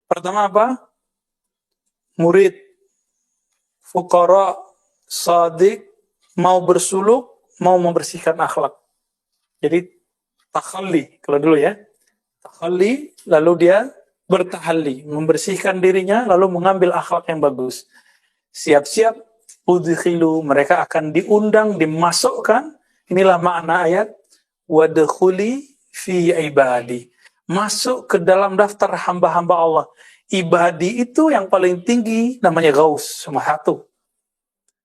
Pertama apa? Murid, fuqara, shadiq, mau bersuluk, mau membersihkan akhlak. Jadi takhalli kalau dulu ya. Takhalli, lalu dia bertahalli, membersihkan dirinya, lalu mengambil akhlak yang bagus. Siap-siap, udkhilu, mereka akan diundang, dimasukkan. Inilah makna ayat, wadkhuli fi ibadi. Masuk ke dalam daftar hamba-hamba Allah. Ibadi itu yang paling tinggi, namanya Ghaus, cuma satu.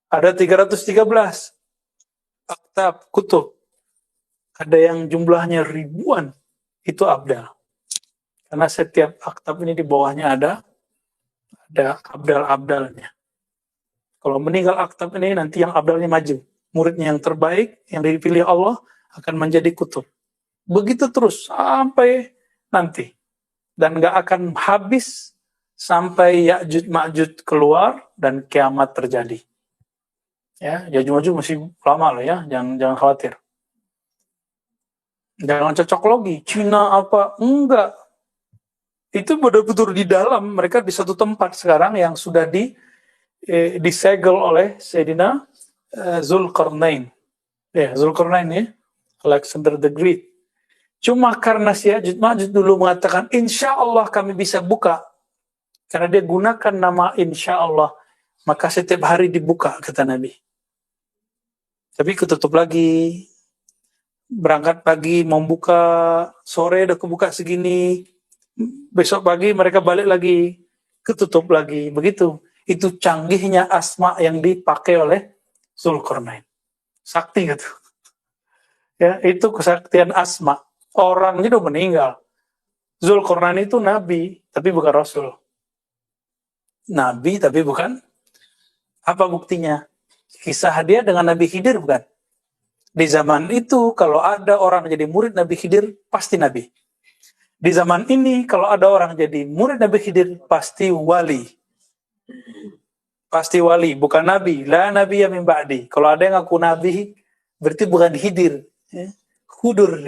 Ada 313 aktab, kutub. Ada yang jumlahnya ribuan, itu abdal. Karena setiap aktab ini di bawahnya ada abdal-abdalnya. Kalau meninggal aktab ini, nanti yang abdalnya maju. Muridnya yang terbaik, yang dipilih Allah, akan menjadi kutub. Begitu terus, sampai nanti. Dan gak akan habis, sampai Ya'juj Ma'juj keluar, dan kiamat terjadi. Ya, Ya'juj Ma'juj masih lama loh ya, jangan khawatir. Jangan cocok logi, Cina apa, enggak. Itu betul-betul di dalam, mereka di satu tempat sekarang yang sudah disegel oleh Sayyidina Zulkarnain. Ya, Zulkarnain ya, Alexander the Great. Cuma karena si Ya'juj Ma'juj dulu mengatakan, insya Allah kami bisa buka. Karena dia gunakan nama insya Allah. Maka setiap hari dibuka, kata Nabi. Tapi ketutup lagi. Berangkat pagi, mau buka, sore udah kebuka segini. Besok pagi mereka balik lagi. Ketutup lagi. Begitu. Itu canggihnya asma yang dipakai oleh Zulkarnain. Sakti gitu. Ya, itu kesaktian asma. Orangnya udah meninggal. Zulkarnain itu nabi, tapi bukan rasul. Nabi, tapi bukan. Apa buktinya? Kisah dia dengan Nabi Khidir bukan? Di zaman itu, kalau ada orang jadi murid Nabi Khidir, pasti nabi. Di zaman ini, kalau ada orang jadi murid Nabi Khidir, pasti wali. Pasti wali, bukan nabi. La nabi min ba'di. Kalau ada yang ngaku nabi, berarti bukan Khidir. Hudur.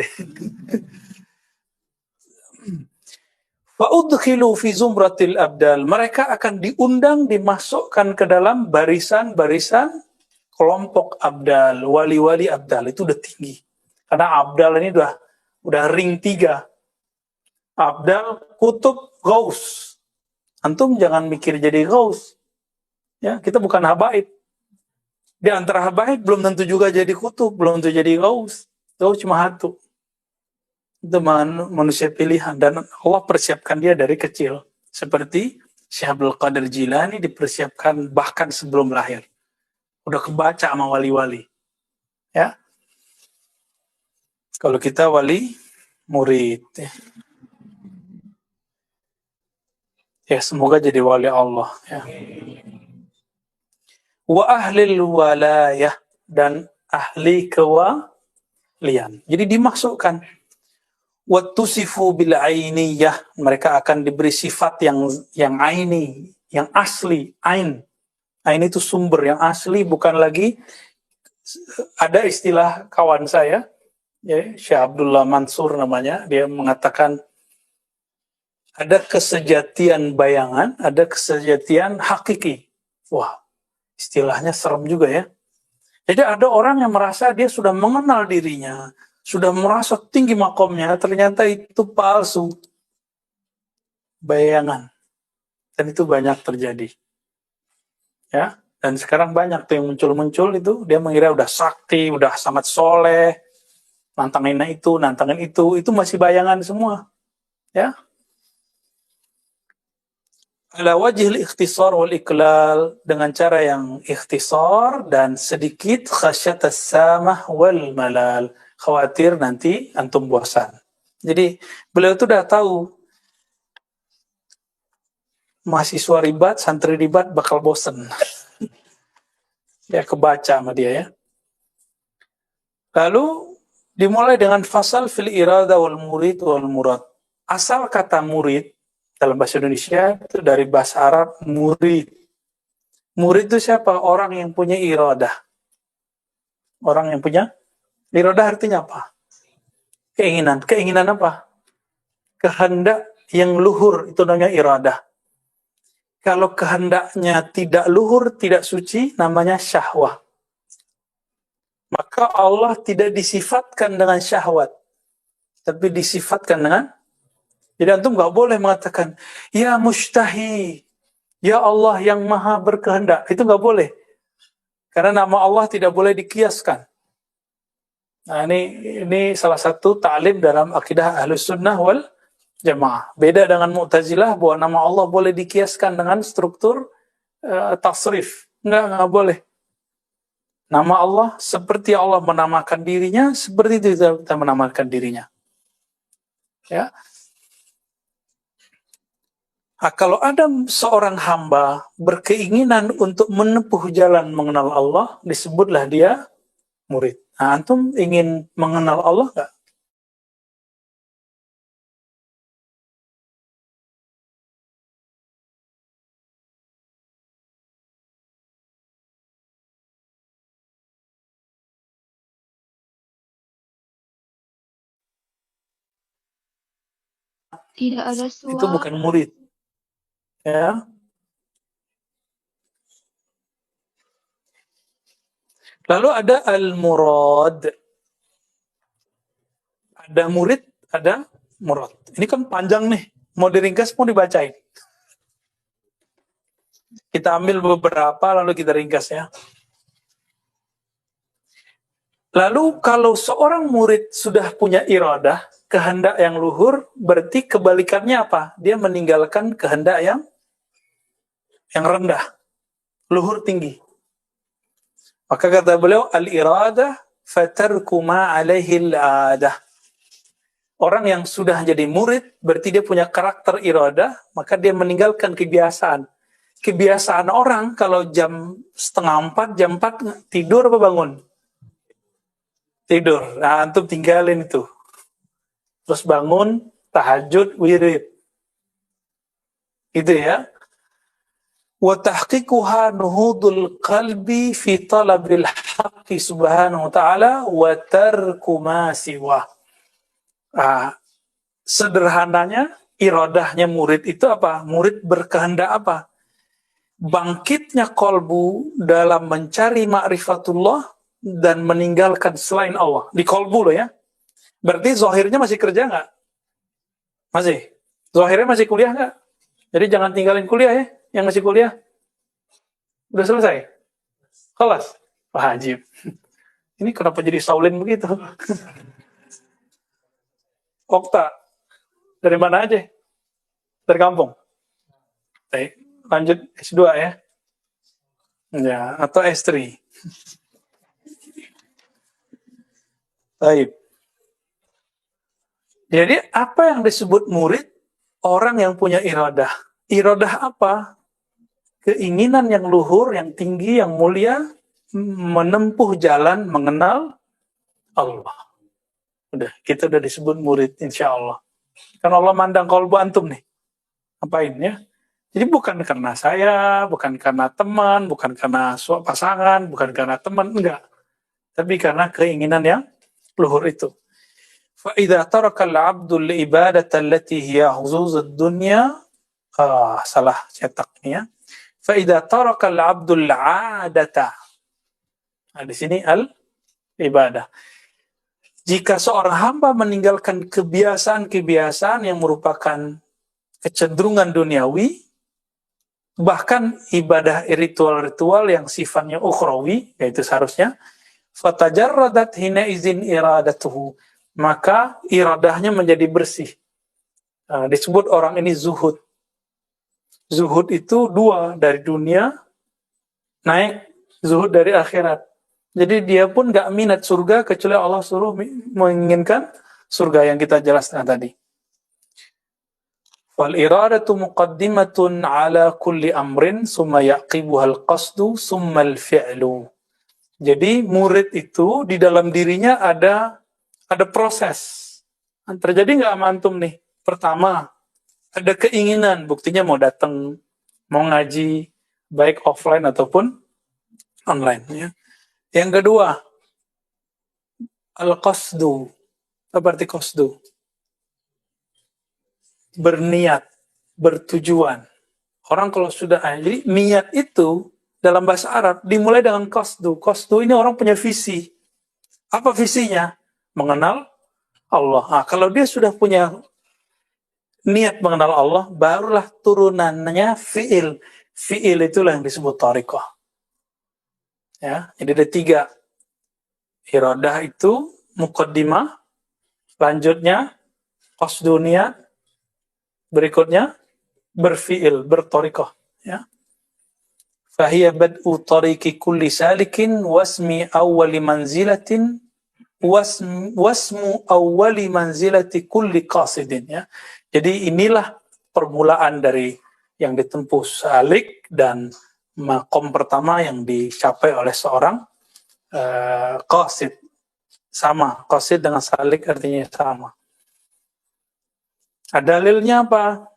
Fa'udkhilu fi zumratil abdal. Mereka akan diundang, dimasukkan ke dalam barisan-barisan kelompok abdal, wali-wali abdal. Itu udah tinggi. Karena abdal ini udah ring 3. Abdal, kutub, ghaus. Antum jangan mikir jadi ghaus. Ya, kita bukan habaib. Di antara habaib belum tentu juga jadi kutub, belum tentu jadi ghaus. Ghaus cuma satu. Itu manusia pilihan, dan Allah persiapkan dia dari kecil. Seperti Syekh Abdul Qadir Jilani dipersiapkan bahkan sebelum lahir. Udah kebaca sama wali-wali. Ya. Kalau kita wali murid. Ya, semoga jadi wali Allah. Ya. Wa ahlil walayah, dan ahli kewalian. Jadi dimasukkan. Wattusifu bil ainiyah, mereka akan diberi sifat yang aini, yang asli, ain. Ain itu sumber yang asli, bukan lagi. Ada istilah kawan saya, ya, Syekh Abdullah Mansur namanya, dia mengatakan ada kesejatian bayangan, ada kesejatian hakiki. Wah, istilahnya serem juga ya. Jadi ada orang yang merasa dia sudah mengenal dirinya, sudah merasa tinggi makomnya, ternyata itu palsu. Bayangan. Dan itu banyak terjadi. Ya, dan sekarang banyak tuh yang muncul-muncul itu, dia mengira udah sakti, udah sangat soleh, nantangin itu masih bayangan semua. Ya. Ala wajhil ikhtisar wal iklal, dengan cara yang ikhtisar dan sedikit khasyatas samah wal malal, khawatir nanti antum bosan. Jadi beliau itu udah tahu mahasiswa ribat, santri ribat bakal bosan. Ya, kebaca sama dia ya. Lalu dimulai dengan fasal fil irada wal murid wal murad. Asal kata murid dalam bahasa Indonesia itu dari bahasa Arab murid. Murid itu siapa? Orang yang punya iradah. Orang yang punya iradah artinya apa? Keinginan. Keinginan apa? Kehendak yang luhur itu namanya iradah. Kalau kehendaknya tidak luhur, tidak suci, namanya syahwah. Maka Allah tidak disifatkan dengan syahwat, tapi disifatkan dengan. Jadi antum nggak boleh mengatakan ya mustahi, ya Allah yang maha berkehendak. Itu nggak boleh, karena nama Allah tidak boleh dikiaskan. Nah, ini salah satu ta'lim dalam akidah Ahlus Sunnah wal Jamaah. Beda dengan Mu'tazilah bahwa nama Allah boleh dikiaskan dengan struktur tasrif. Enggak boleh. Nama Allah seperti Allah menamakan dirinya, seperti itu kita menamakan dirinya. Ya. Nah, kalau ada seorang hamba berkeinginan untuk menempuh jalan mengenal Allah, disebutlah dia murid. Nah, antum ingin mengenal Allah nggak? Tidak ada Itu suara. bukan murid. Ya. Lalu ada al-murad. Ada murid, ada murad. Ini kan panjang nih. Mau diringkas, mau dibacain. Kita ambil beberapa, lalu kita ringkas ya. Lalu kalau seorang murid sudah punya iradah, kehendak yang luhur, berarti kebalikannya apa? Dia meninggalkan kehendak yang rendah, luhur tinggi. Maka kata beliau, al-iradah fatarku ma alaihi al-adah. Orang yang sudah jadi murid, berarti dia punya karakter iradah, maka dia meninggalkan kebiasaan. Kebiasaan orang kalau jam 3:30, jam 4 tidur apa bangun? Tidur. Nah, antum tinggalin itu. Terus bangun, tahajud, wirid. Gitu ya. Wa tahqiquha nuhudul qalbi fi talabil haqqi subhanahu wa ta'ala wa tarku ma siwa. Sederhananya, iradahnya murid itu apa? Murid berkehendak apa? Bangkitnya kolbu dalam mencari ma'rifatullah dan meninggalkan selain Allah. Di kolbu loh ya. Berarti zahirnya masih kerja nggak? Masih. Zahirnya masih kuliah nggak? Jadi jangan tinggalin kuliah ya. Yang masih kuliah. Udah selesai? Kelas? Wajib. Ini kenapa jadi Saulin begitu? Okta. Dari mana aja? Dari kampung? Baik. Lanjut S2 ya? Ya, atau S3. Baik. Jadi apa yang disebut murid? Orang yang punya iradah. Iradah apa? Keinginan yang luhur, yang tinggi, yang mulia, menempuh jalan mengenal Allah. Udah, kita udah disebut murid, insya Allah. Karena Allah mandang kolbu antum nih. Apain ya? Jadi bukan karena saya, bukan karena teman, bukan karena pasangan, bukan karena teman, enggak. Tapi karena keinginan yang luhur itu. فَإِذَا تَرَكَ الْعَبْدُ الْإِبَادَةَ الَّتِي هِيَ حُظُوظُ الدُّنْيَا salah cetaknya. فَإِذَا تَرَكَ الْعَبْدُ الْعَادَةَ. Nah, di sini al-ibadah. Jika seorang hamba meninggalkan kebiasaan-kebiasaan yang merupakan kecenderungan duniawi, bahkan ibadah ritual-ritual yang sifatnya ukhrawi, yaitu seharusnya, fatajarradat hina izin iradatuhu, maka iradahnya menjadi bersih. Nah, disebut orang ini zuhud. Zuhud itu dua, dari dunia naik, zuhud dari akhirat. Jadi dia pun gak minat surga kecuali Allah suruh menginginkan surga yang kita jelaskan tadi. Wal iradatu muqaddimatun ala kulli amrin summa yaqibuhal qasdu summa al-fi'lu. Jadi murid itu di dalam dirinya ada proses. Terjadi nggak sama antum nih? Pertama, ada keinginan, buktinya mau datang, mau ngaji, baik offline ataupun online. Ya. Yang kedua, al-qasdu. Apa arti qasdu? berniat, bertujuan. Orang kalau sudah, jadi niat itu dalam bahasa Arab dimulai dengan qasdu. Qasdu ini orang punya visi. Apa visinya? Mengenal Allah. Nah, kalau dia sudah punya niat mengenal Allah, barulah turunannya fi'il. Fi'il itulah yang disebut thariqah. Ya, jadi ada 3. Iradah itu muqaddimah, lanjutnya qasdu niat, berikutnya berfi'il, berthariqah, ya. Fahiya bad'u tariqi kulli salikin wasmi awwali manzilatin wasmu awwali manzilati kulli qasidin, ya. Jadi inilah permulaan dari yang ditempuh salik dan makom pertama yang dicapai oleh seorang qasid. Sama, qasid dengan salik artinya sama. Dalilnya apa?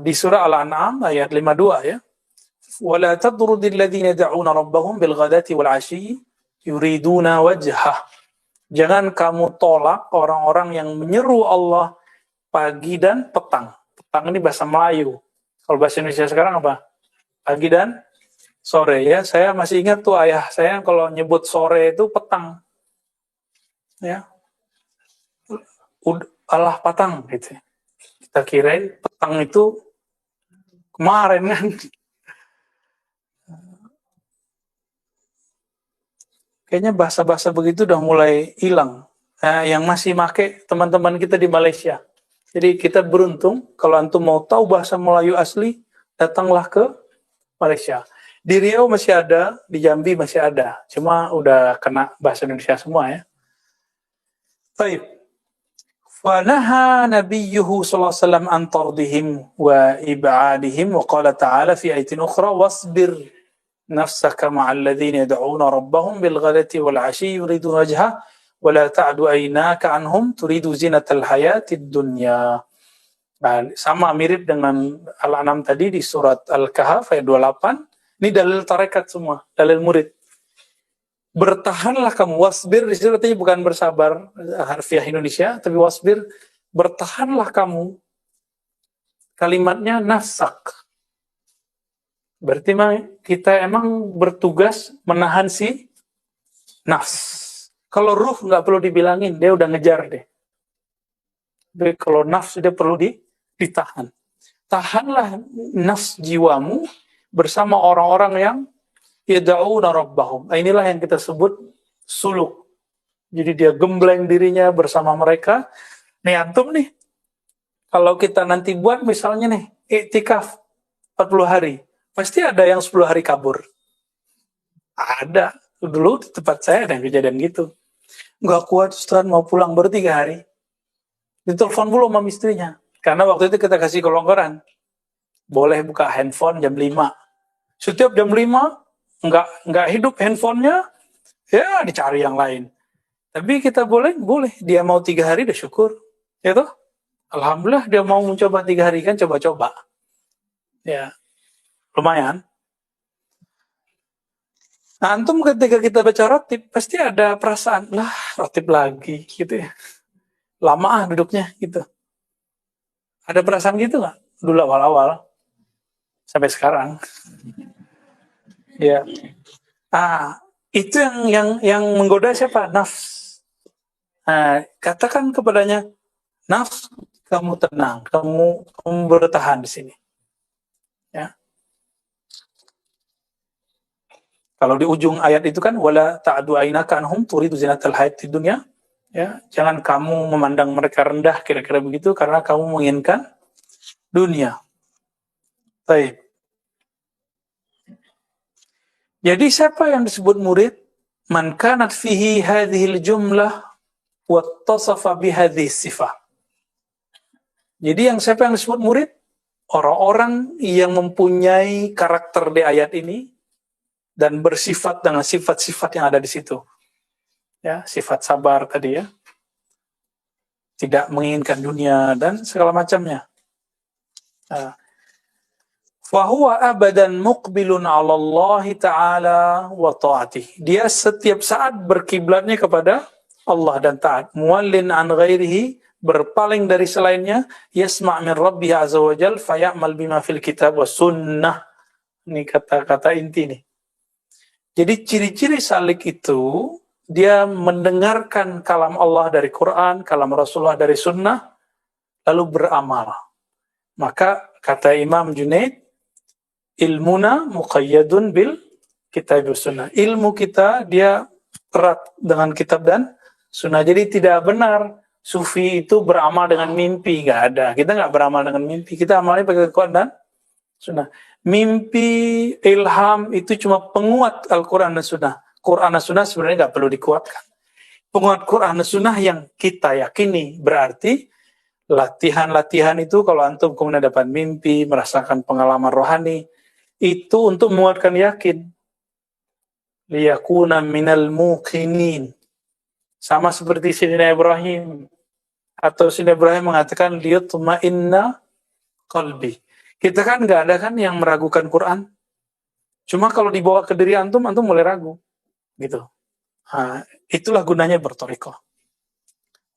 Di surah Al-An'am ayat 52, ya. Wala tadrudil ladzina yad'una rabbahum bil ghadati wal 'ashyi yuriduna wajhah. Jangan kamu tolak orang-orang yang menyeru Allah pagi dan petang. Petang ini bahasa Melayu. Kalau bahasa Indonesia sekarang apa? Pagi dan sore, ya. Saya masih ingat tuh ayah saya kalau nyebut sore itu petang. Ya. Allah patang gitu. Kita kirain petang itu kemarin kan. Kayaknya bahasa-bahasa begitu udah mulai hilang. Yang masih make teman-teman kita di Malaysia. Jadi kita beruntung kalau antum mau tahu bahasa Melayu asli, datanglah ke Malaysia. Di Riau masih ada, di Jambi masih ada. Cuma udah kena bahasa Indonesia semua, ya. Baik. Fanaha nabiyyuhu sallallahu alaihi wasallam an tardihim wa ib'adihim wa qala ta'ala fi ayatin ukhra wasbir nafsaka ma'al ladzina yad'una rabbahum bil ghadati wal 'ashyi yuriduna wajha wa la ta'du aynaka anhum turidu zinatal hayatid dunya. Nah, sama mirip dengan Al-An'am tadi di surat Al-Kahf ayat 28. Ini dalil tarekat semua, dalil murid. Bertahanlah kamu, wasbir di sini artinya bukan bersabar harfiah Indonesia, tapi wasbir, bertahanlah kamu. Kalimatnya nafsak. Berarti kita emang bertugas menahan si nafs. Kalau ruh nggak perlu dibilangin, dia udah ngejar deh. Tapi kalau nafs dia perlu ditahan. Tahanlah nafs jiwamu bersama orang-orang yang yad'una rabbahum. Inilah yang kita sebut suluk. Jadi dia gembleng dirinya bersama mereka. Nih antum nih, kalau kita nanti buat misalnya nih, iktikaf 40 hari, pasti ada yang 10 hari kabur. Ada. Dulu di tempat saya ada yang kejadian gitu. Nggak kuat, Ustaz, mau pulang baru 3 hari. Ditelepon dulu sama istrinya. Karena waktu itu kita kasih kelonggaran. Boleh buka handphone jam 5. Setiap jam 5, nggak hidup handphonenya, ya dicari yang lain. Tapi kita boleh, dia mau 3 hari udah syukur, ya toh. Alhamdulillah dia mau mencoba 3 hari kan, coba-coba, ya lumayan. Nah, antum ketika kita baca rotib pasti ada perasaan, lah rotib lagi gitu ya, lama duduknya gitu. Ada perasaan gitu nggak dulu awal-awal sampai sekarang? Ya. Itu yang menggoda siapa? Nafs. Katakan kepadanya, nafs, kamu tenang, kamu bertahan di sini. Ya. Kalau di ujung ayat itu kan, wala ta'du aynaka anhum turidu zinatal hayatid dunya. Ya, jangan kamu memandang mereka rendah, kira-kira begitu, karena kamu menginginkan dunia. Baik. Jadi siapa yang disebut murid? Man kanat fihi hadhil jumlah wattasafa bihadhihi sifah. Jadi siapa yang disebut murid? Orang-orang yang mempunyai karakter di ayat ini dan bersifat dengan sifat-sifat yang ada di situ. Ya, sifat sabar tadi, ya. Tidak menginginkan dunia dan segala macamnya. Fahuwa abadan muqbilun 'ala Allah Ta'ala wa ta'atih. Dia setiap saat berkiblatnya kepada Allah dan taat. Muwallin an ghairihi berpaling dari selainnya, yasma' min rabbih azza wa jal faya'mal bima fil kitab wa sunnah. Ini kata-kata inti nih. Jadi ciri-ciri salik itu dia mendengarkan kalam Allah dari Quran, kalam Rasulullah dari sunnah, lalu beramal. Maka kata Imam Junaid, ilmuna muqayyadun bil kitab wa sunnah. Ilmu kita dia erat dengan kitab dan sunnah. Jadi tidak benar sufi itu beramal dengan mimpi, nggak ada. Kita nggak beramal dengan mimpi, kita amalnya pakai Quran dan sunnah. Mimpi, ilham itu cuma penguat Al-Quran dan sunnah. Quran dan sunnah sebenarnya nggak perlu dikuatkan. Penguat Quran dan sunnah yang kita yakini, berarti latihan-latihan itu kalau antum kemudian dapat mimpi, merasakan pengalaman rohani, itu untuk menguatkan yakin. Liyakuna minal muqinin. Sama seperti Sayyidina Ibrahim. Atau Sayyidina Ibrahim mengatakan, liyutma'inna qalbi. Kita kan nggak ada kan yang meragukan Quran. Cuma kalau dibawa ke diri antum mulai ragu. Gitu. Nah, itulah gunanya berthariqah.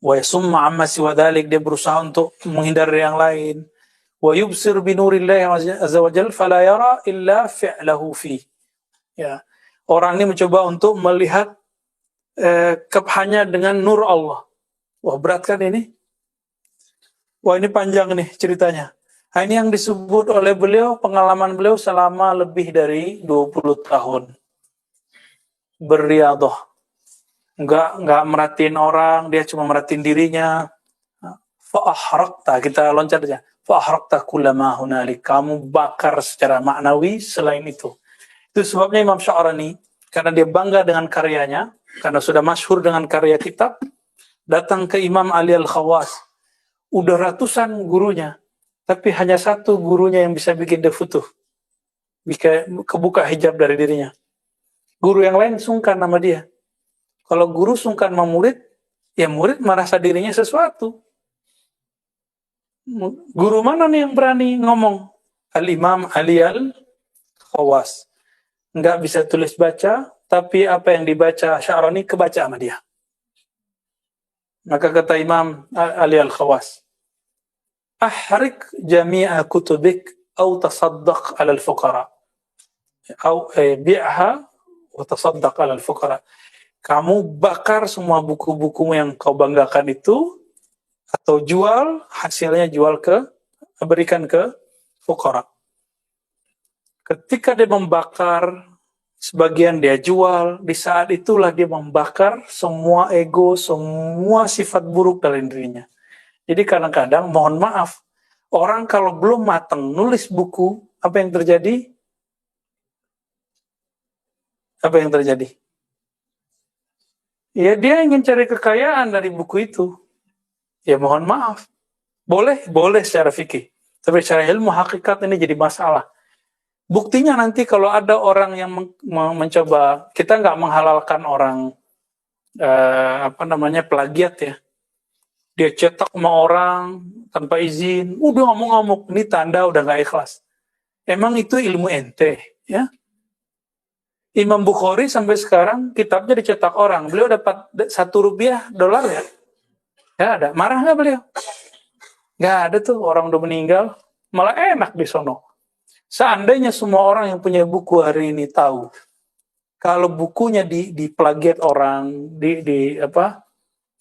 Wa yasumma amma siwa dzalik, dia berusaha untuk menghindari yang lain. Wa yubsir bi nurillahi azza wa jalla fala yara illa fi'lahu fi. Ya. Orang ini mencoba untuk melihat hanya dengan nur Allah. Wah, berat kan ini? Wah, ini panjang nih ceritanya. Nah, ini yang disebut oleh beliau, pengalaman beliau selama lebih dari 20 tahun. Beriadah. Enggak merhatiin orang, dia cuma merhatiin dirinya. Fa'ahraqta, kita loncat aja. Fa'ahraqta kullama hunalik. Kamu bakar secara maknawi selain itu. Itu sebabnya Imam Sya'rani, karena dia bangga dengan karyanya, karena sudah masyhur dengan karya kitab, datang ke Imam Ali Al-Khawas. Udah ratusan gurunya, tapi hanya satu gurunya yang bisa bikin dia futuh. Kebuka hijab dari dirinya. Guru yang lain sungkan sama dia. Kalau guru sungkan sama murid, ya murid merasa dirinya sesuatu. Guru mana nih yang berani ngomong? Al-Imam Ali Al-Khawas. Nggak bisa tulis baca, tapi apa yang dibaca Sya'rani kebaca sama dia. Maka kata Imam Ali Al-Khawas, ahrik jami'a kutubik au tasaddaq ala al-fuqara. Au bi'ha wa tasaddaq ala al-fuqara. Kamu bakar semua buku-bukumu yang kau banggakan itu, atau jual, hasilnya berikan ke fuqara. Ketika dia membakar, sebagian dia jual, di saat itulah dia membakar semua ego, semua sifat buruk dalam dirinya. Jadi kadang-kadang, mohon maaf, orang kalau belum matang nulis buku, apa yang terjadi? Apa yang terjadi? Ya dia ingin cari kekayaan dari buku itu. Ya mohon maaf. Boleh secara fikih. Tapi secara ilmu hakikat ini jadi masalah. Buktinya nanti kalau ada orang yang mencoba, kita nggak menghalalkan orang plagiat ya. Dia cetak sama orang tanpa izin, udah ngomong-ngomong, ini tanda udah nggak ikhlas. Emang itu ilmu ente, ya? Imam Bukhari sampai sekarang kitabnya dicetak orang, beliau dapat $1 ya? Nggak ada. Marah nggak beliau? Nggak ada tuh, orang udah meninggal, malah enak di sono. Seandainya semua orang yang punya buku hari ini tahu, kalau bukunya diplagiat orang,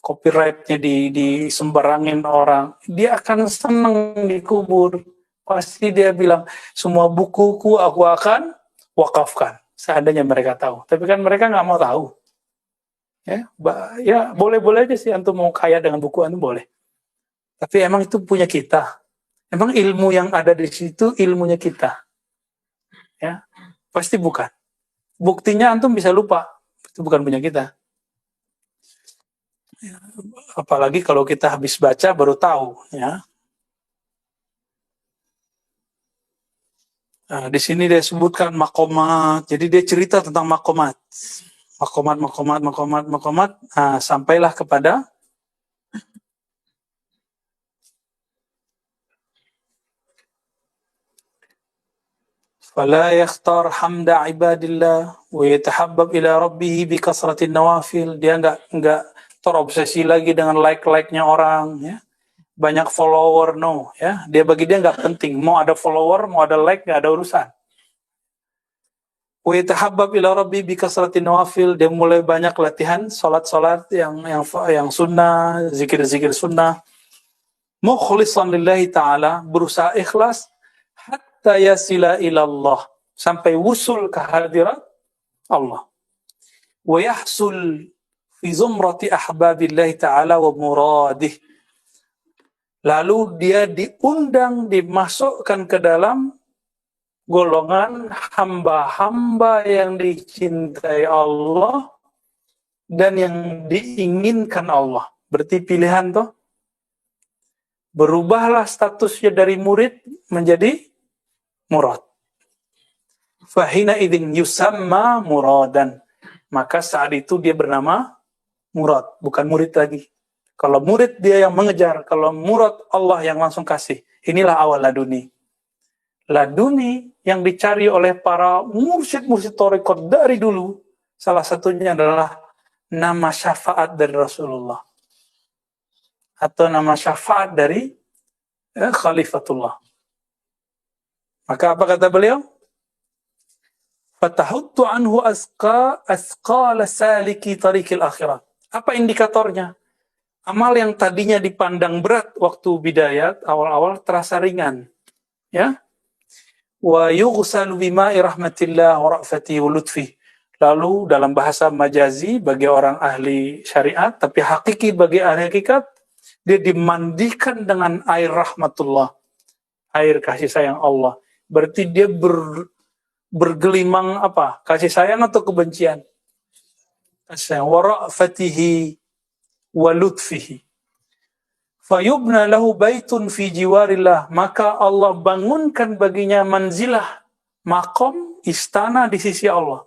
copyrightnya disembarangin orang, dia akan senang dikubur. Pasti dia bilang, semua bukuku aku akan wakafkan. Seandainya mereka tahu. Tapi kan mereka nggak mau tahu. Ya boleh-boleh aja sih, antum mau kaya dengan buku antum boleh. Tapi emang itu punya kita. Emang ilmu yang ada di situ ilmunya kita. Ya, pasti bukan. Buktinya antum bisa lupa, itu bukan punya kita. Ya, apalagi kalau kita habis baca baru tahu, ya. Nah, di sini dia sebutkan makomat, jadi dia cerita tentang makomat. Makomat. Nah, sampailah kepada فلا يختار حمد عباد الله ويتحبب إلى ربه بكثرة النوافل. Dia enggak terobsesi lagi dengan like-nya orang, ya. banyak follower, no, ya. Bagi dia nggak penting. Mau ada follower, mau ada like, nggak ada urusan. Wa yatahabbab ila rabbi bi kasratin nawafil, dia mulai banyak latihan salat-salat yang sunnah, zikir-zikir sunnah. Mukhlishan lillahi ta'ala, berusaha ikhlas hatta yasila ila Allah, sampai wusul ke hadirat Allah. Wa yahsul fi zumrati ahbabillahi ta'ala wa muradih. Lalu dia diundang, dimasukkan ke dalam golongan hamba-hamba yang dicintai Allah dan yang diinginkan Allah. Berarti pilihan toh. Berubahlah statusnya dari murid menjadi murad. Fahina idzin yusamma muradan. Maka saat itu dia bernama murad, bukan murid lagi. Kalau murid dia yang mengejar, kalau murad Allah yang langsung kasih. Inilah awal laduni. Laduni yang dicari oleh para mursyid-mursyid thariqat dari dulu, salah satunya adalah nama syafaat dari Rasulullah. Atau nama syafaat dari Khalifatullah. Maka apa kata beliau? Fatahuttu anhu asqala saliki tariqil akhirah. Apa indikatornya? Amal yang tadinya dipandang berat waktu bidayat, awal-awal terasa ringan. Ya. Wa yughsalu bima'i rahmatillah wa ra'fati wa lutfi. Lalu dalam bahasa majazi bagi orang ahli syariat, tapi hakiki bagi ahli hakikat, dia dimandikan dengan air rahmatullah, air kasih sayang Allah. Berarti dia bergelimang apa? Kasih sayang atau kebencian? Kasih sayang. Wa ra'fatihi wa lutfihi. Fayubna lahu baitun fi jiwarillah, maka Allah bangunkan baginya manzilah, makom, istana di sisi Allah.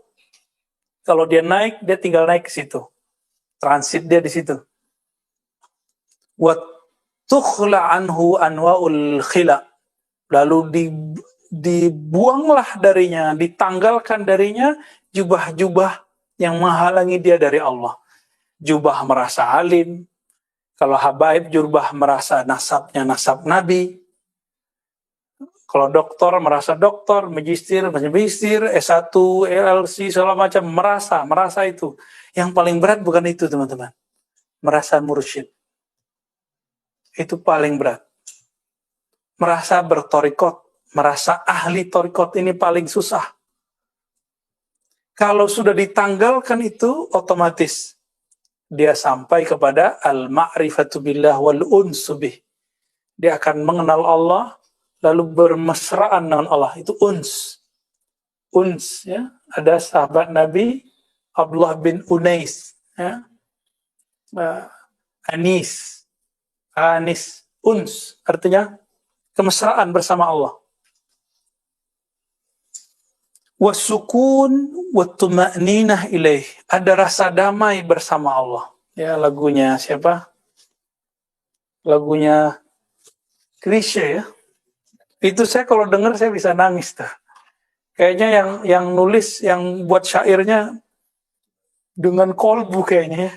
Kalau dia naik, dia tinggal naik ke situ. Transit dia di situ. Wa tukhla anhu anwa'ul khila. Lalu dibuanglah darinya, ditanggalkan darinya jubah-jubah yang menghalangi dia dari Allah. Jubah merasa alim, kalau habaib jubah merasa nasabnya nasab Nabi, kalau doktor merasa doktor, magister, S1, LLC, segala macam, merasa itu. Yang paling berat bukan itu, teman-teman. Merasa mursyid. Itu paling berat. Merasa bertorikot, merasa ahli torikot, ini paling susah. Kalau sudah ditanggalkan itu, otomatis dia sampai kepada al-ma'rifatu billah wal unsu bih. Dia akan mengenal Allah, lalu bermesraan dengan Allah. Itu uns. Uns, ya. Ada sahabat Nabi, Abdullah bin Unais, ya. Anis, uns, artinya kemesraan bersama Allah. Wasukun wattuma'ninah ilaih, ada rasa damai bersama Allah. Ya, lagunya siapa? Lagunya Krisye, ya. Itu saya kalau dengar saya bisa nangis tuh. Kayaknya yang nulis, yang buat syairnya dengan kolbu kayaknya, ya.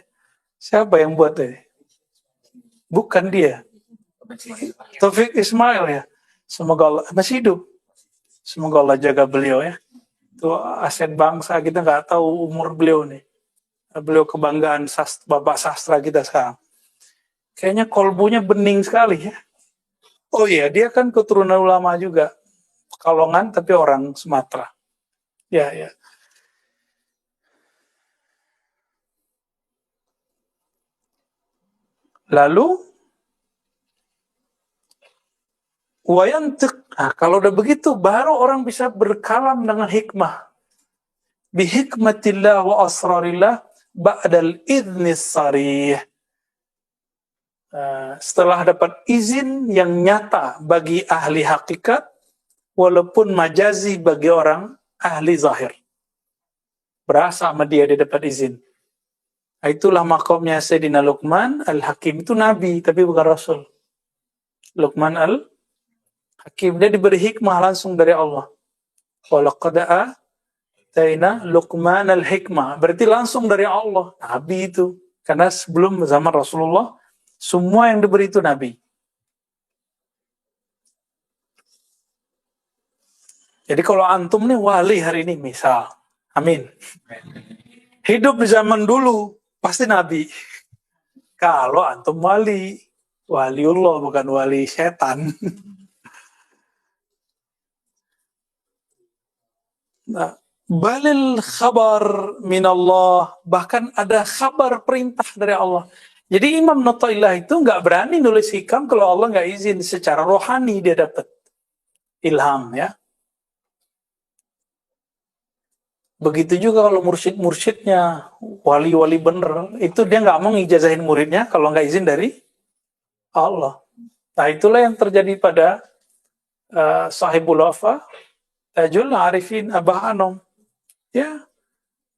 Siapa yang buat ini? Bukan dia. Taufik Ismail, ya. Semoga Allah masih hidup. Semoga Allah jaga beliau, ya. Itu aset bangsa, kita nggak tahu umur beliau nih. Beliau kebanggaan bapak sastra kita sekarang. Kayaknya kolbunya bening sekali, ya. Oh iya, dia kan keturunan ulama juga. Pekalongan tapi orang Sumatera. Ya, ya. Lalu wayantik. Nah, kalau udah begitu, baru orang bisa berkalam dengan hikmah. Bihikmatillah wa asrarillah ba'dal idnis sarih. Setelah dapat izin yang nyata bagi ahli hakikat, walaupun majazi bagi orang ahli zahir. Berasa sama dia dapat izin. Itulah makomnya Sayyidina Luqman al-Hakim. Itu Nabi, tapi bukan Rasul. Luqman al-Hakim, dia diberi hikmah langsung dari Allah. Walaqad ataina Luqman al-Hikmah, berarti langsung dari Allah. Nabi itu, karena sebelum zaman Rasulullah, semua yang diberi itu Nabi. Jadi kalau antum nih wali hari ini misal, amin. Hidup di zaman dulu pasti nabi. Kalau antum wali, waliullah bukan wali setan. Nah, balil khabar minallah, bahkan ada kabar perintah dari Allah. Jadi Imam Nataillah itu nggak berani nulis hikam kalau Allah nggak izin. Secara rohani dia dapat ilham, ya. Begitu juga kalau mursyid-mursyidnya, wali-wali bener, itu dia nggak mau ngijazahin muridnya kalau nggak izin dari Allah. Nah, itulah yang terjadi pada Sahibul Wafa, Tajul Arifin Abah Anom. Ya,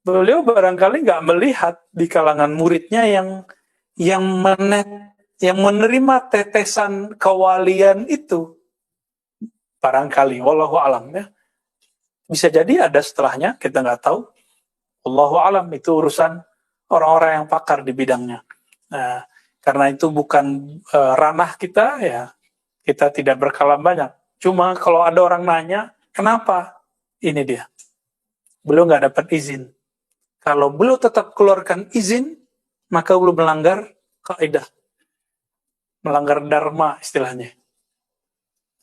beliau barangkali nggak melihat di kalangan muridnya yang menerima tetesan kewalian itu. Barangkali, wallahu alam, ya. Bisa jadi ada setelahnya, kita nggak tahu. Wallahu alam, itu urusan orang-orang yang pakar di bidangnya. Nah, karena itu bukan ranah kita, ya kita tidak berkalam banyak. Cuma kalau ada orang nanya, kenapa? Ini dia. Beliau nggak dapat izin. Kalau beliau tetap keluarkan izin, maka beliau melanggar kaidah. Melanggar dharma istilahnya.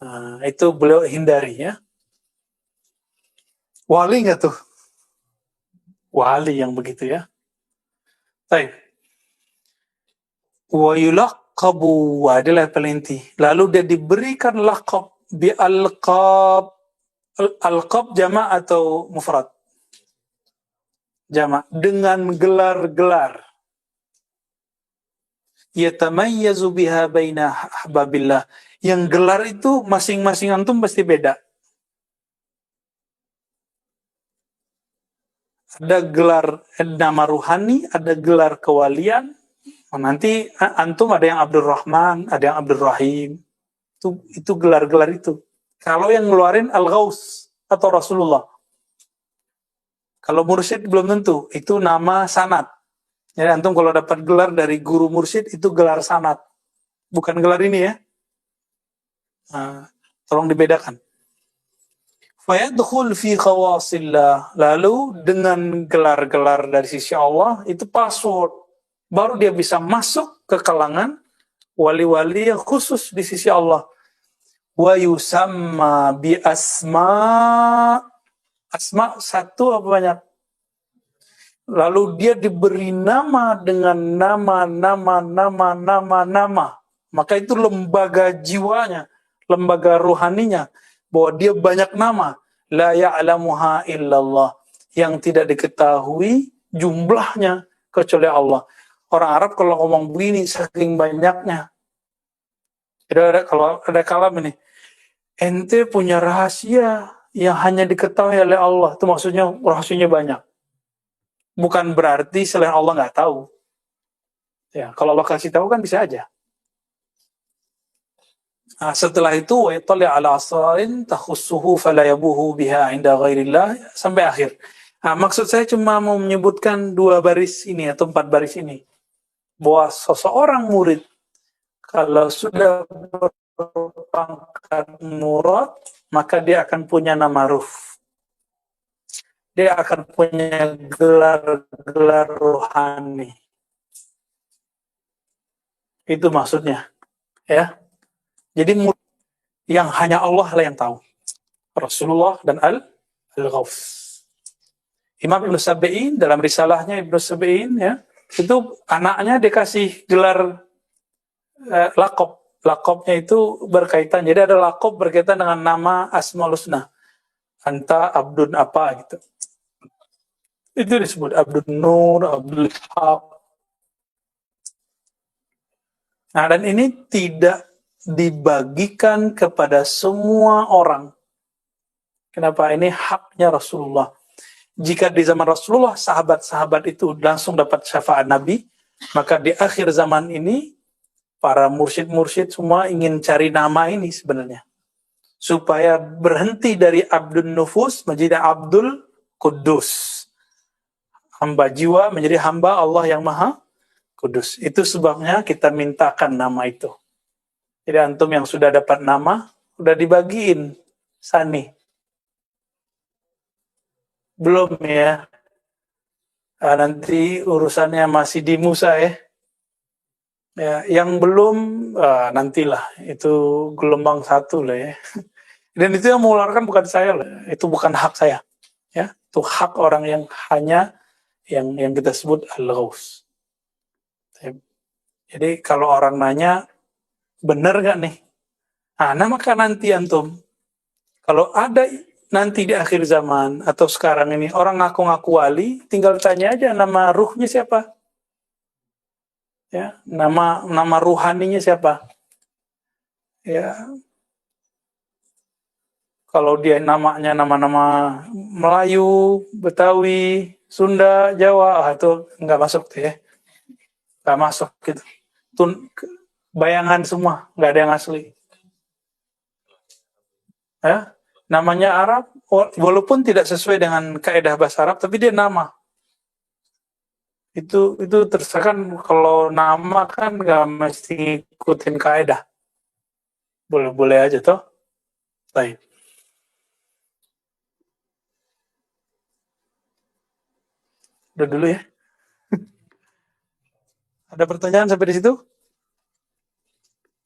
Nah, itu beliau hindari, ya. Wali nggak tuh? Wali yang begitu, ya. Baik. Wa yulaqabu, adalah pelinti. Lalu dia diberikan laqab bi alqab. Alqab jama' atau mufrad? Jama', dengan gelar-gelar. Yatamayyazu biha baina ahbabillah. Yang gelar itu masing-masing antum pasti beda. Ada gelar nama ruhani, ada gelar kewalian. Nanti antum ada yang Abdul Rahman, ada yang Abdul Rahim. Itu gelar-gelar itu. Kalau yang ngeluarin Al-Ghaus atau Rasulullah. Kalau mursyid belum tentu, itu nama sanad. Jadi antum kalau dapat gelar dari guru mursyid itu gelar sanad. Bukan gelar ini, ya. Nah, tolong dibedakan. Fayadkhul fi khawasillah. Lalu dengan gelar-gelar dari sisi Allah itu password. Baru dia bisa masuk ke kalangan wali-wali yang khusus di sisi Allah. Wa yusamma bi asma. Asma satu apa banyak? Lalu dia diberi nama dengan nama. Maka itu lembaga jiwanya, lembaga rohaninya, bahwa dia banyak nama. La ya'lamuha illallah, yang tidak diketahui jumlahnya kecuali Allah. Orang Arab kalau ngomong begini saking banyaknya. Kalau ada kalam ini, ente punya rahasia yang hanya diketahui oleh Allah. Itu maksudnya rahasianya banyak. Bukan berarti selain Allah nggak tahu. Ya, kalau Allah kasih tahu kan bisa aja. Nah, setelah itu wa yatali ala asrarin takhussuhu fala yabuhu biha inda ghairillah sampai akhir. Nah, maksud saya cuma mau menyebutkan 2 baris ini atau 4 baris ini. Bahwa seseorang murid kalau sudah berpangkat murad, maka dia akan punya nama ruf. Dia akan punya gelar-gelar rohani. Itu maksudnya, ya. Jadi yang hanya Allah lah yang tahu. Rasulullah dan Al-Ghaus. Imam Ibn Sabi'in dalam risalahnya Ibn Sabi'in, ya, itu anaknya dikasih gelar laqab. Laqabnya itu berkaitan. Jadi ada laqab berkaitan dengan nama Asmaul Husna. Anta Abdun apa gitu. Itu disebut Abdul Nur, Abdul Haq. Nah, dan ini tidak dibagikan kepada semua orang. Kenapa? Ini haknya Rasulullah. Jika di zaman Rasulullah sahabat-sahabat itu langsung dapat syafaat Nabi, maka di akhir zaman ini para mursyid-mursyid semua ingin cari nama ini sebenarnya. Supaya berhenti dari Abdul Nufus menjadi Abdul Kudus. Hamba jiwa menjadi hamba Allah yang Maha Kudus. Itu sebabnya kita mintakan nama itu. Jadi antum yang sudah dapat nama, sudah dibagiin sani. Belum ya. Nanti urusannya masih di Musa ya. Ya, yang belum nantilah itu gelombang satu lah ya. Dan itu yang mengeluarkan bukan saya loh, itu bukan hak saya. Ya, itu hak orang yang hanya yang kita sebut al-ghaus. Jadi kalau orang nanya benar nggak nih? Nah, maka nanti antum kalau ada nanti di akhir zaman atau sekarang ini orang ngaku-ngaku wali, tinggal tanya aja nama ruhnya siapa, ya nama ruhaninya siapa, ya kalau dia namanya nama-nama Melayu, Betawi, Sunda, Jawa, itu nggak masuk tuh ya, nggak masuk gitu. Tun bayangan semua, nggak ada yang asli. Ya, namanya Arab, walaupun tidak sesuai dengan kaidah bahasa Arab, tapi dia nama. Itu terserahkan, kalau nama kan nggak mesti ikutin kaidah. Boleh-boleh aja toh. Baik. Udah dulu ya. Ada pertanyaan sampai di situ?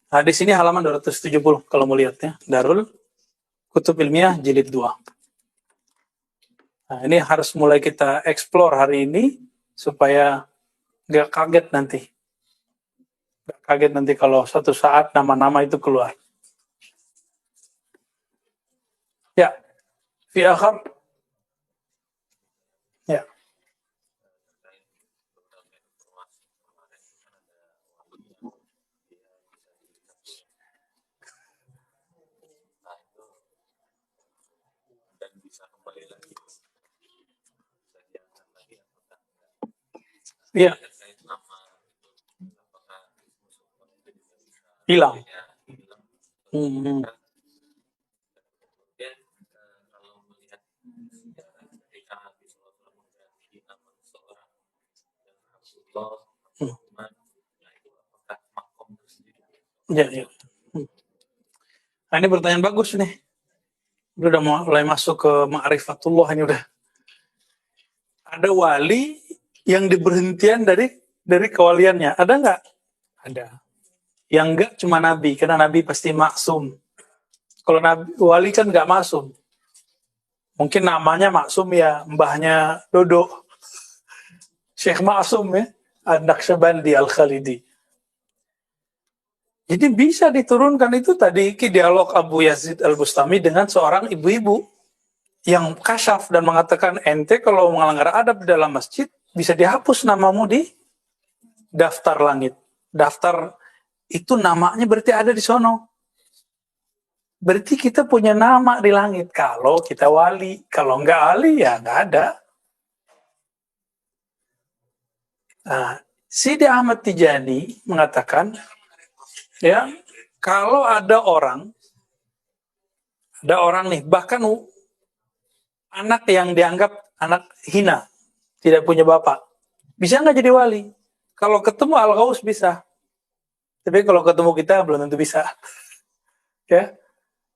Nah, di sini halaman 270 kalau mau lihat ya. Darul Kutub Ilmiah jilid 2. Nah, ini harus mulai kita explore hari ini supaya nggak kaget nanti. Nggak kaget nanti kalau suatu saat nama-nama itu keluar. Ya, fi akhir. Ya. Iya, hilang. Hmm. Ya, ya. Nah, ini pertanyaan bagus nih. Ini udah mulai masuk ke ma'rifatullah ini udah. Ada wali yang diberhentian dari kewaliannya. Ada nggak? Ada. Yang enggak cuma nabi, karena nabi pasti maksum. Kalau nabi wali kan nggak maksum. Mungkin namanya maksum ya, mbahnya Dodo. Syekh Maksum ya, An-Naqsyabandi Al-Khalidi. Jadi bisa diturunkan itu tadi dialog Abu Yazid Al-Bustami dengan seorang ibu-ibu yang kasyaf dan mengatakan, ente kalau melanggar adab di dalam masjid bisa dihapus namamu di daftar langit. Daftar itu namanya berarti ada di sono. Berarti kita punya nama di langit kalau kita wali. Kalau nggak wali ya nggak ada. Nah, Sidi Ahmad Tijani mengatakan, ya, kalau ada orang nih, bahkan anak yang dianggap anak hina, tidak punya bapak, bisa nggak jadi wali? Kalau ketemu Al-Ghaus bisa, tapi kalau ketemu kita belum tentu bisa. Ya,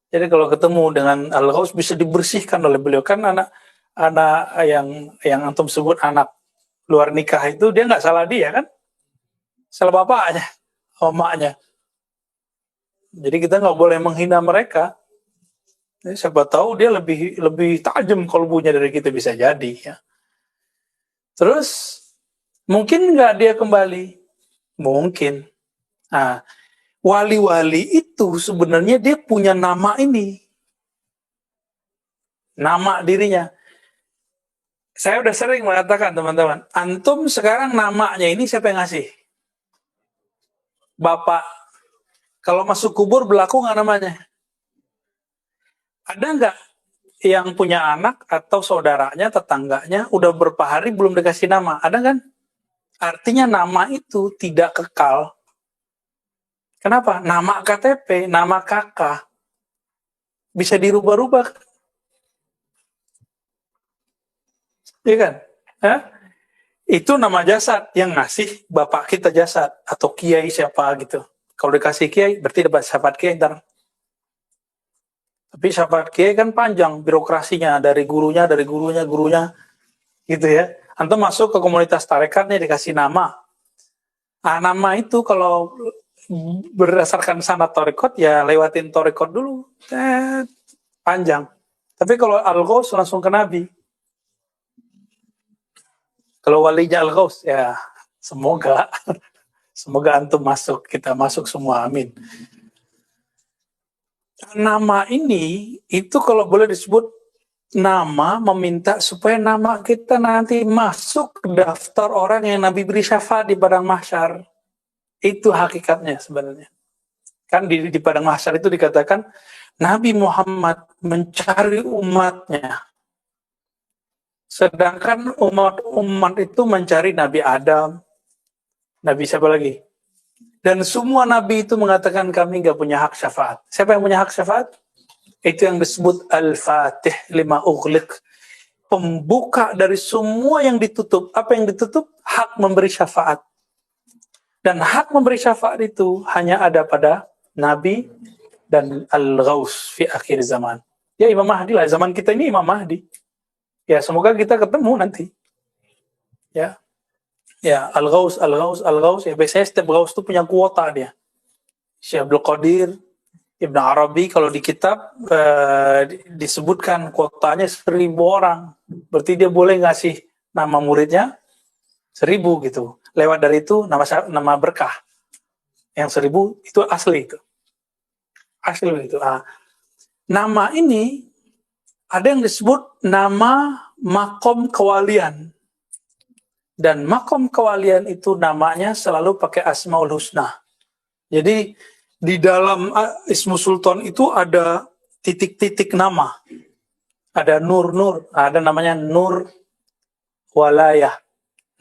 jadi kalau ketemu dengan Al-Ghaus bisa dibersihkan oleh beliau, kan anak yang antum sebut anak luar nikah itu dia nggak salah dia kan, salah bapaknya, omaknya. Jadi kita nggak boleh menghina mereka. Siapa tahu dia lebih tajam kalbunya dari kita, bisa jadi ya. Terus mungkin nggak dia kembali? Mungkin. Nah, wali-wali itu sebenarnya dia punya nama ini, nama dirinya. Saya udah sering mengatakan teman-teman, antum sekarang namanya ini siapa yang ngasih? Bapak. Kalau masuk kubur berlaku nggak namanya? Ada nggak yang punya anak atau saudaranya, tetangganya, udah berapa hari belum dikasih nama? Ada kan? Artinya nama itu tidak kekal. Kenapa? Nama KTP, nama kakak bisa dirubah-rubah, iya kan? Hah? Itu nama jasad yang ngasih bapak kita jasad atau kiai siapa gitu. Kalau dikasih kiai berarti dapat sahabat kiai ntar. Tapi syafaat kiai kan panjang birokrasinya, dari gurunya, gitu ya. Antum masuk ke komunitas tarekat nih dikasih nama. Nah, nama itu kalau berdasarkan sanad tarekat ya lewatin tarekat dulu. Panjang. Tapi kalau Al-Ghaus langsung ke Nabi. Kalau walinya Al-Ghaus ya semoga antum masuk, kita masuk semua, amin. Nama ini itu kalau boleh disebut nama meminta supaya nama kita nanti masuk ke daftar orang yang Nabi beri syafaat di padang mahsyar. Itu hakikatnya sebenarnya. Kan di padang mahsyar itu dikatakan Nabi Muhammad mencari umatnya. Sedangkan umat itu mencari Nabi Adam. Nabi siapa lagi? Dan semua Nabi itu mengatakan kami nggak punya hak syafaat. Siapa yang punya hak syafaat? Itu yang disebut Al-Fatih lima ughliq. Pembuka dari semua yang ditutup. Apa yang ditutup? Hak memberi syafaat. Dan hak memberi syafaat itu hanya ada pada Nabi dan Al-Ghaus fi akhir zaman. Ya Imam Mahdi lah. Zaman kita ini Imam Mahdi. Ya semoga kita ketemu nanti. Ya. Ya, Al-Ghaus. Ya, biasanya setiap Ghaus itu punya kuota dia. Syekh Abdul Qadir, Ibn Arabi, kalau di kitab disebutkan kuotanya 1.000 orang. Berarti dia boleh ngasih nama muridnya 1.000 gitu. Lewat dari itu nama berkah. Yang 1.000 itu asli itu. Asli itu. Nah, nama ini ada yang disebut nama makom kewalian. Dan makom kewalian itu namanya selalu pakai Asmaul Husna. Jadi di dalam Ismu Sultan itu ada titik-titik nama. Ada nur-nur, ada namanya Nur Walayah.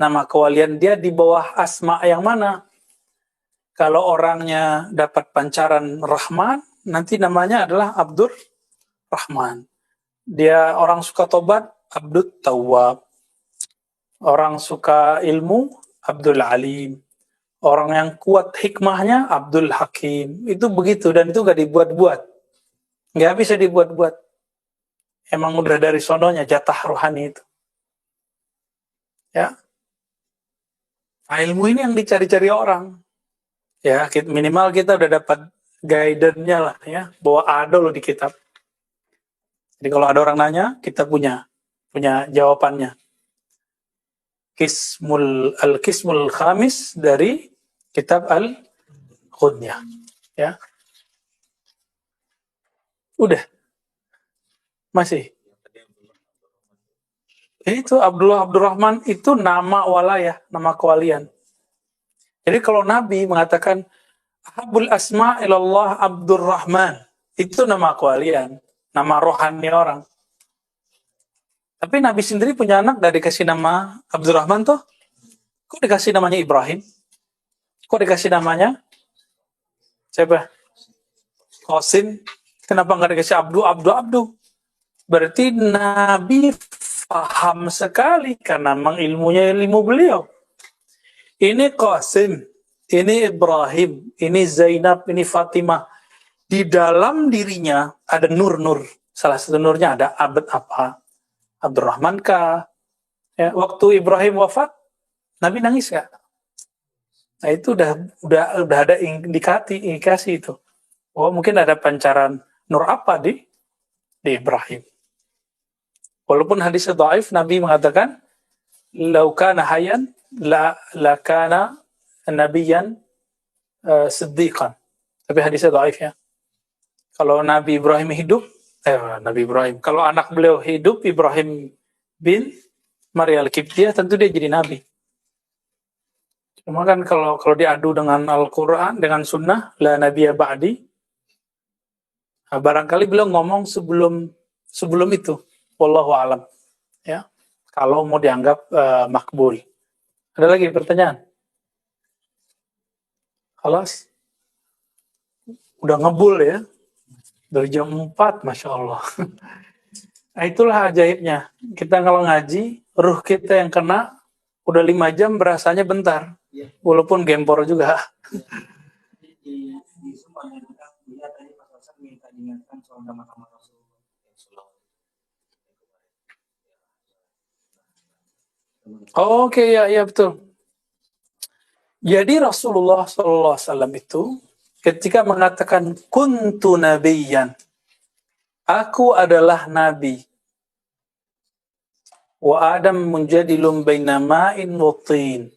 Nama kewalian dia di bawah asma yang mana? Kalau orangnya dapat pancaran Rahman, nanti namanya adalah Abdur Rahman. Dia orang suka tobat, Abdul Tawwab. Orang suka ilmu, Abdul Alim. Orang yang kuat hikmahnya, Abdul Hakim. Itu begitu, dan itu gak dibuat-buat. Gak bisa dibuat-buat. Emang udah dari sononya, jatah rohani itu. Ya. Nah, ilmu ini yang dicari-cari orang. Ya, minimal kita udah dapat guidance-nya lah ya, bahwa ada loh di kitab. Jadi kalau ada orang nanya, kita punya jawabannya. Al-Qismul Khamis dari kitab Al-Ghunyah. Ya. Udah. Masih. Itu Abdurrahman itu nama walayah, nama kewalian. Jadi kalau Nabi mengatakan Ahabul asma ilallah Abdurrahman, itu nama kewalian, nama rohani orang. Tapi Nabi sendiri punya anak, gak dikasih nama Abdurrahman toh? Kok dikasih namanya Ibrahim? Kok dikasih namanya siapa? Qasim. Kenapa gak dikasih Abdu? Berarti Nabi paham sekali karena memang ilmu beliau. Ini Qasim, ini Ibrahim, ini Zainab, ini Fatimah. Di dalam dirinya ada nur-nur. Salah satu nurnya ada abad apa? Abdurrahman kah? Ya, waktu Ibrahim wafat, Nabi nangis gak? Nah itu udah ada indikasi itu. Oh mungkin ada pancaran nur apa di Ibrahim. Walaupun hadisnya dhaif, Nabi mengatakan, "Lau kana hayyan la kana nabiyyan siddiqan." Tapi hadisnya dhaif ya. Kalau Nabi Ibrahim hidup, kalau anak beliau hidup, Ibrahim bin Maria Al-Qibtiyah, tentu dia jadi nabi. Cuma kan kalau diadu dengan Al-Quran, dengan sunnah, la nabiyya ba'di, barangkali beliau ngomong sebelum itu. Wallahu a'lam. Ya. Kalau mau dianggap makbul. Ada lagi pertanyaan? Halas? Udah ngebul ya? Dari jam 4, Masya Allah. Nah itulah ajaibnya. Kita kalau ngaji, ruh kita yang kena, udah 5 jam berasanya bentar. Walaupun gempor juga. Di semua yang kita lihat tadi Pak Hasan minta diingatkan soal nama-nama Oke, ya, ya betul. Jadi Rasulullah SAW itu ketika mengatakan kuntu nabiyyan, aku adalah nabi, wa Adam menjadi baina ma'in wa tin.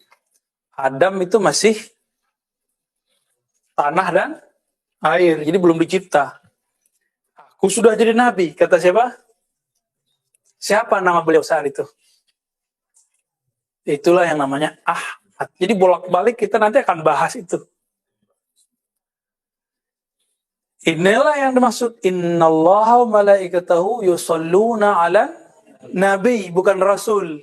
Adam itu masih tanah dan air, jadi belum dicipta. Aku sudah jadi nabi, kata siapa? Siapa nama beliau saat itu? Itulah yang namanya Ahmad. Jadi bolak-balik kita nanti akan bahas itu. Inilah yang dimaksud innallaha wa malaikatahu yusalluna ala nabi, bukan rasul.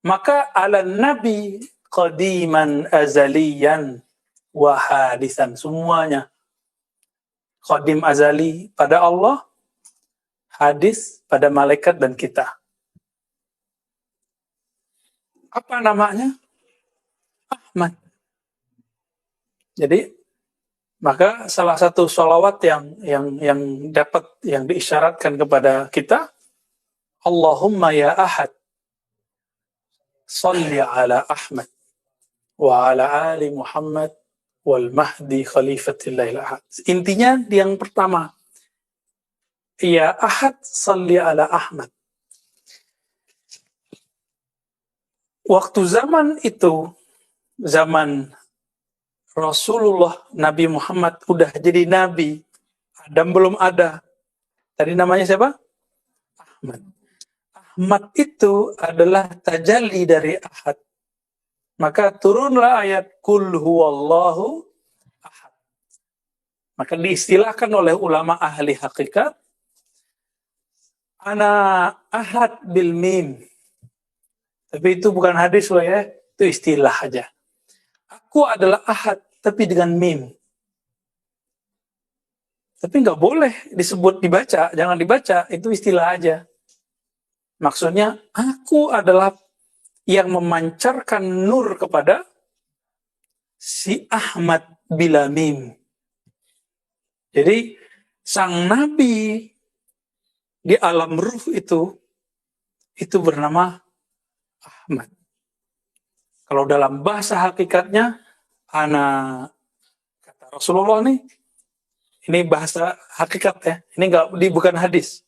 Maka ala nabi qadiman azaliyan wa hadisan, semuanya qadim azali pada Allah, hadis pada malaikat dan kita. Apa namanya? Ahmad. Jadi maka salah satu sholawat yang dapat yang diisyaratkan kepada kita, Allahumma ya Ahad, salli ala Ahmad wa ala ali Muhammad wal mahdi khalifatillahil ahad. Intinya yang pertama, ya Ahad, salli ala Ahmad. Waktu zaman itu, zaman Rasulullah Nabi Muhammad udah jadi nabi, Adam belum ada. Tadi namanya siapa? Ahmad. Ahmad itu adalah tajalli dari Ahad. Maka turunlah ayat Qul huwallahu ahad. Maka diistilahkan oleh ulama ahli hakikat, ana ahad bil mim. Tapi itu bukan hadis loh ya, itu istilah aja. Aku adalah ahad, tapi dengan mim. Tapi nggak boleh disebut dibaca, jangan dibaca, itu istilah aja. Maksudnya, aku adalah yang memancarkan nur kepada si Ahmad bila mim. Jadi, sang nabi di alam ruh itu bernama Ahmad. Kalau dalam bahasa hakikatnya, kata Rasulullah nih, ini bahasa hakikat ya, ini bukan hadis.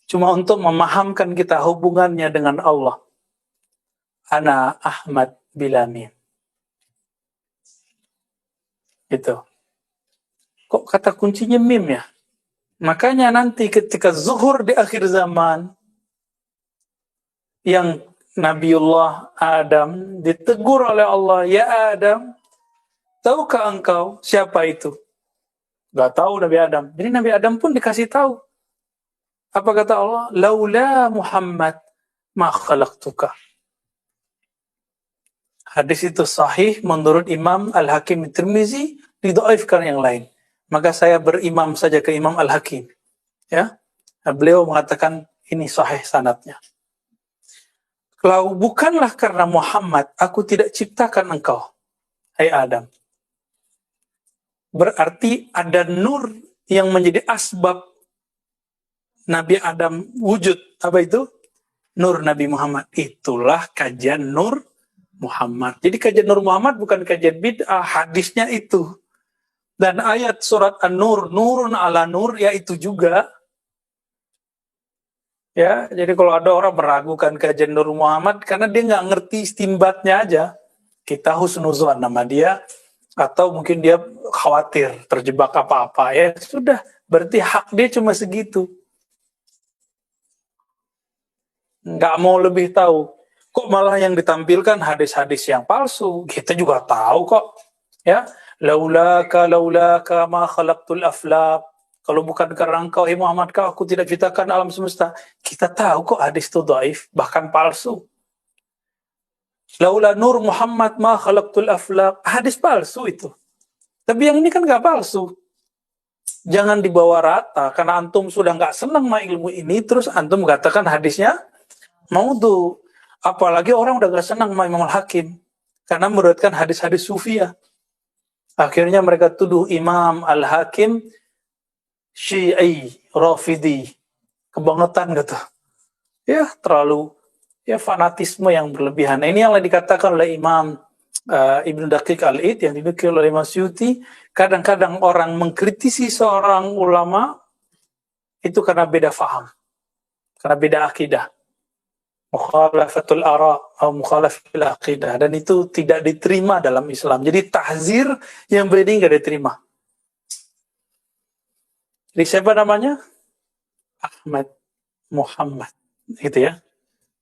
Cuma untuk memahamkan kita hubungannya dengan Allah. Ana Ahmad bila mim. Gitu. Kok kata kuncinya mim ya? Makanya nanti ketika zuhur di akhir zaman, yang Nabiullah Adam ditegur oleh Allah, ya Adam, tahukah engkau siapa itu? Gak tahu Nabi Adam. Jadi Nabi Adam pun dikasih tahu. Apa kata Allah? Laula Muhammad ma khalaqtuka. Hadis itu sahih menurut Imam Al-Hakim Tirmizi, didhaifkan yang lain. Maka saya berimam saja ke Imam Al-Hakim. Ya, beliau mengatakan ini sahih sanadnya. Kalau bukanlah karena Muhammad, aku tidak ciptakan engkau, hai Adam. Berarti ada nur yang menjadi asbab Nabi Adam wujud. Apa itu? Nur Nabi Muhammad. Itulah kajian Nur Muhammad. Jadi kajian Nur Muhammad bukan kajian bid'ah, hadisnya itu. Dan ayat surat An-Nur, nurun ala nur, ya itu juga. Ya, jadi kalau ada orang meragukan kajian Nur Muhammad karena dia nggak ngerti istimbatnya aja, kita husnuzon nama dia, atau mungkin dia khawatir terjebak apa-apa, ya sudah, berarti hak dia cuma segitu. Nggak mau lebih tahu. Kok malah yang ditampilkan hadis-hadis yang palsu? Kita juga tahu kok. Ya, laulaka ma khalaqtul aflaq. Kalau bukan karena engkau, Muhammad, aku tidak ciptakan alam semesta. Kita tahu kok hadis itu dhaif, bahkan palsu. Laula nur Muhammad ma khalaqtul aflaq. Hadis palsu itu. Tapi yang ini kan nggak palsu. Jangan dibawa rata, karena antum sudah nggak senang sama ilmu ini, terus antum katakan hadisnya maudhu. Apalagi orang udah gak senang sama Imam Al-Hakim, karena meruatkan hadis-hadis sufiyah. Akhirnya mereka tuduh Imam Al-Hakim Syi'i, Rafidi, kebangetan gitu. Ya, terlalu ya fanatisme yang berlebihan. Ini yang dikatakan oleh Imam Ibnu Daqiq Al-Id yang dinukil oleh Imam Suyuti. Kadang-kadang orang mengkritisi seorang ulama itu karena beda faham, karena beda akidah. Mukhalafatul ara atau mukhalafatul aqidah, dan itu tidak diterima dalam Islam. Jadi tahzir yang begini nggak diterima. Jadi siapa namanya? Ahmad Muhammad, gitu ya.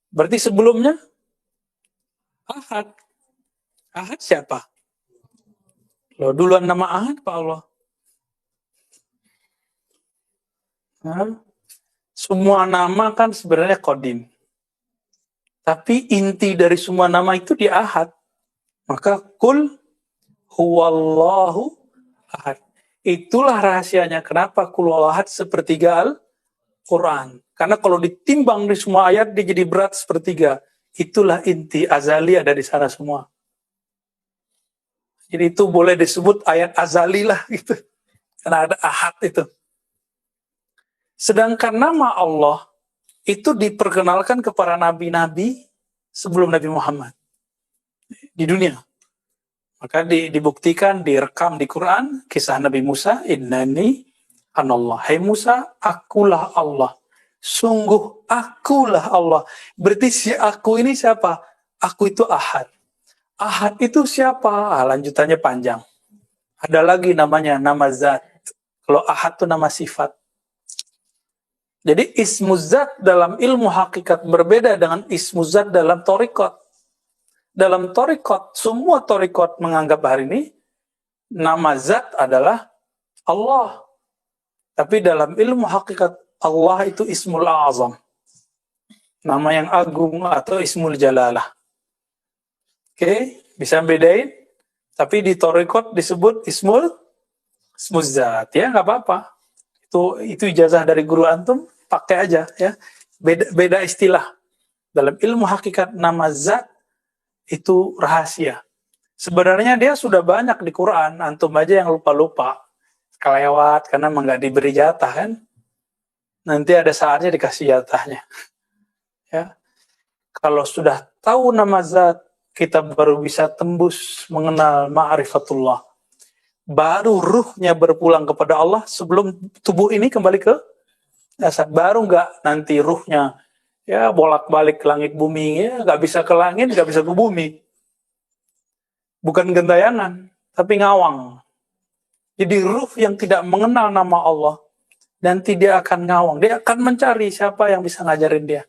Berarti sebelumnya Ahad. Ahad siapa? Loh, duluan nama Ahad Pak Allah. Nah, semua nama kan sebenarnya qadim. Tapi inti dari semua nama itu di Ahad. Maka kul huwallahu ahad. Itulah rahasianya kenapa kul huwallahu ahad sepertiga Al-Quran. Karena kalau ditimbang di semua ayat dia jadi berat sepertiga. Itulah inti azali ada di sana semua. Jadi itu boleh disebut ayat azali lah gitu. Karena ada ahad itu. Sedangkan nama Allah itu diperkenalkan kepada nabi-nabi sebelum Nabi Muhammad di dunia. Maka dibuktikan, direkam di Quran, kisah Nabi Musa, innani anallah. Hai Musa, akulah Allah. Sungguh akulah Allah. Berarti si aku ini siapa? Aku itu ahad. Ahad itu siapa? Lanjutannya panjang. Ada lagi namanya, nama zat. Kalau ahad itu nama sifat. Jadi ismu zat dalam ilmu hakikat berbeda dengan ismu zat dalam thariqat. Dalam thariqat, semua thariqat menganggap hari ini nama zat adalah Allah. Tapi dalam ilmu hakikat Allah itu ismul azam. Nama yang agung atau ismul jalalah. Oke, bisa bedain. Tapi di thariqat disebut ismul zat. Ya, nggak apa-apa. Itu ijazah dari guru antum. Pakai aja ya, beda istilah. Dalam ilmu hakikat nama zat itu rahasia. Sebenarnya dia sudah banyak di Quran, antum aja yang lupa-lupa, kelewat karena nggak diberi jatah kan. Nanti ada saatnya dikasih jatahnya. Ya, kalau sudah tahu nama zat, kita baru bisa tembus mengenal ma'rifatullah. Baru ruhnya berpulang kepada Allah sebelum tubuh ini kembali ke dasar. Baru nggak nanti ruhnya ya bolak-balik ke langit bumi, ya nggak bisa ke langit, nggak bisa ke bumi. Bukan gentayangan, tapi ngawang. Jadi ruh yang tidak mengenal nama Allah, nanti dia akan ngawang. Dia akan mencari siapa yang bisa ngajarin dia.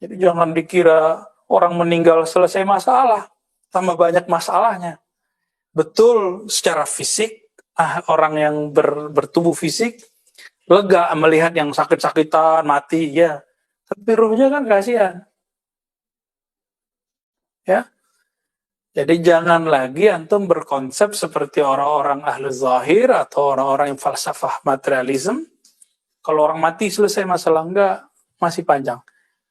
Jadi jangan dikira orang meninggal selesai masalah, tambah banyak masalahnya. Betul secara fisik, orang yang bertubuh fisik lega melihat yang sakit-sakitan, mati, ya. Tapi ruhnya kan kasihan. Ya. Jadi jangan lagi antum berkonsep seperti orang-orang ahli zahir atau orang-orang yang falsafah materialism. Kalau orang mati selesai masalah, enggak, masih panjang.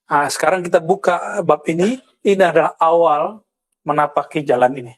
Nah, sekarang kita buka bab ini adalah awal menapaki jalan ini.